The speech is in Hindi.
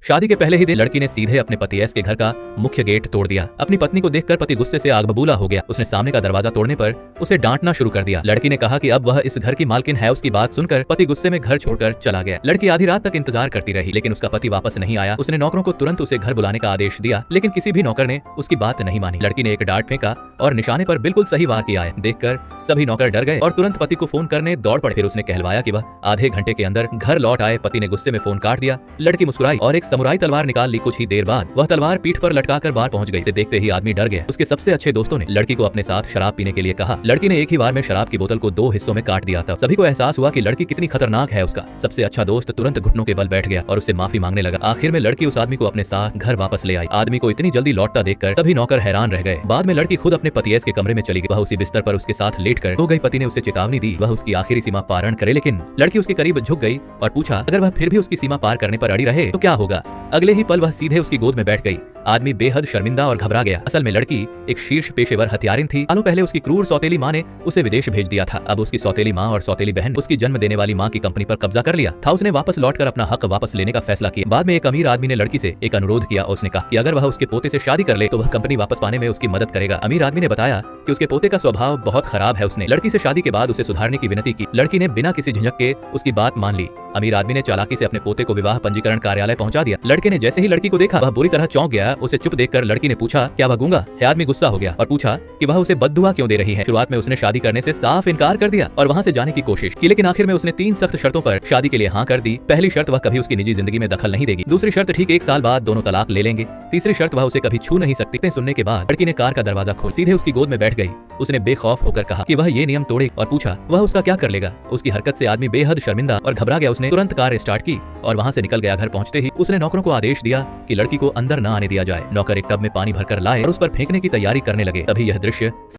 शादी के पहले ही दिन लड़की ने सीधे अपने पति एस के घर का मुख्य गेट तोड़ दिया। अपनी पत्नी को देखकर पति गुस्से से आग बबूला हो गया। उसने सामने का दरवाजा तोड़ने पर उसे डांटना शुरू कर दिया। लड़की ने कहा कि अब वह इस घर की मालकिन है। उसकी बात सुनकर पति गुस्से में घर छोड़कर चला गया। लड़की आधी रात तक इंतजार करती रही, लेकिन उसका पति वापस नहीं आया। उसने नौकरों को तुरंत उसे घर बुलाने का आदेश दिया, लेकिन किसी भी नौकर ने उसकी बात नहीं मानी। लड़की ने एक डांट फेंका और निशाने पर बिल्कुल सही वार किया है। देखकर सभी नौकर डर गए और तुरंत पति को फोन करने दौड़ पड़े। फिर उसने कहलवाया कि वह आधे घंटे के अंदर घर लौट आए। पति ने गुस्से में फोन काट दिया। लड़की मुस्कुराई और एक समुराई तलवार निकाल ली। कुछ ही देर बाद वह तलवार पीठ पर लटकाकर बाहर पहुंच गई। देखते ही आदमी डर गया। उसके सबसे अच्छे दोस्तों ने लड़की को अपने साथ शराब पीने के लिए कहा। लड़की ने एक ही बार में शराब की बोतल को 2 हिस्सों में काट दिया। तब सभी को एहसास हुआ कि लड़की कितनी खतरनाक है। उसका सबसे अच्छा दोस्त तुरंत घुटनों के बल बैठ गया और उससे माफी मांगने लगा। आखिर में लड़की उस आदमी को अपने साथ घर वापस ले आई। आदमी को इतनी जल्दी लौटता देखकर तभी नौकर हैरान रह गए। बाद में लड़की खुद अपने पति एस के कमरे में चली गई। वह उसी बिस्तर पर उसके साथ लेटकर सो गई। पति ने उसे चेतावनी दी वह उसकी आखिरी सीमा पारण करे, लेकिन लड़की उसके करीब झुक गई और पूछा अगर वह फिर भी उसकी सीमा पार करने पर अड़ी रहे तो क्या होगा। अगले ही पल वह सीधे उसकी गोद में बैठ गई। आदमी बेहद शर्मिंदा और घबरा गया। असल में लड़की एक शीर्ष पेशेवर हत्यारिन थी। सालों पहले उसकी क्रूर सौतेली माँ ने उसे विदेश भेज दिया था। अब उसकी सौतेली माँ और सौतेली बहन उसकी जन्म देने वाली माँ की कंपनी पर कब्जा कर लिया था। उसने वापस लौटकर अपना हक वापस लेने का फैसला किया। बाद में एक अमीर आदमी ने लड़की से एक अनुरोध किया। उसने कहा कि अगर वह उसके पोते से शादी कर ले तो वह कंपनी वापस पाने में उसकी मदद करेगा। अमीर आदमी ने बताया कि उसके पोते का स्वभाव बहुत खराब है। उसने लड़की से शादी के बाद उसे सुधारने की विनती की। लड़की ने बिना किसी झिझक के उसकी बात मान ली। अमीर आदमी ने चालाकी से अपने पोते को विवाह पंजीकरण कार्यालय पहुंचा दिया। लड़के ने जैसे ही लड़की को देखा वह बुरी तरह चौंक गया। उसे चुप देखकर लड़की ने पूछा क्या वह गूंगा है। आदमी गुस्सा हो गया और पूछा कि वह उसे बद्दुआ क्यों दे रही है। शुरुआत में उसने शादी करने से साफ इनकार कर दिया और वहां से जाने की कोशिश की, लेकिन आखिर में उसने 3 सख्त शर्तों पर शादी के लिए हाँ कर दी। पहली शर्त वह कभी उसकी निजी जिंदगी में दखल नहीं देगी। दूसरी शर्त ठीक 1 साल बाद दोनों तलाक ले लेंगे। तीसरी शर्त वह उसे कभी छू नहीं सकती। सुनने के बाद लड़की ने कार का दरवाजा खोल सीधे उसकी गोद में बैठ गई। उसने बेखौफ होकर कहा कि वह ये नियम तोड़े और पूछा वह उसका क्या कर लेगा। उसकी हरकत से आदमी बेहद शर्मिंदा और घबरा गया। उसने तुरंत कार स्टार्ट की और वहां से निकल गया। घर पहुंचते ही उसने नौकरों को आदेश दिया कि लड़की को अंदर न आने दिया जाए। नौकर एक टब में पानी भरकर लाए और उस पर फेंकने की तैयारी करने लगे। तभी यह दृश्य